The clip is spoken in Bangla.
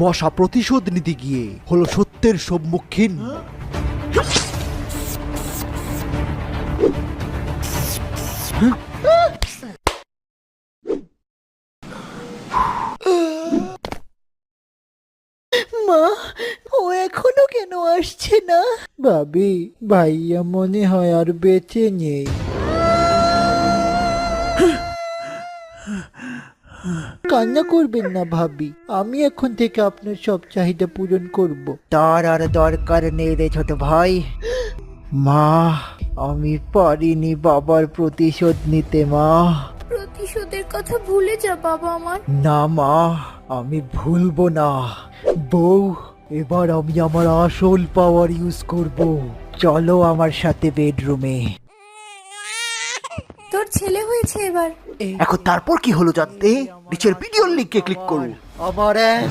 মশা প্রতিশোধ নিতে গিয়ে হলো সত্যের সম্মুখীন। মা, ও এখনো কেন আসছে না? ভাবি, ভাইয়া মনে হয় আর বেঁচে নেই। কান্না করবেন না ভাবি, আমি এখন থেকে আপনার সব চাহিদা পূরণ করব। তার আর দরকার নেই রে ছোট ভাই। মা, আমি পারিনি বাবার প্রতিশোধ নিতে মা। প্রতিশোধের কথা ভুলে যা বাবা আমার। না মা, আমি ভুলবো না। বউ, এবার আমি আমার আসল পাওয়ার ইউজ করব। চলো আমার সাথে বেডরুমে। তোর ছেলে হয়েছে এবার। এখন তারপর কি হলো জানতে নিচের ভিডিওর লিংকে ক্লিক করুন। আমার এক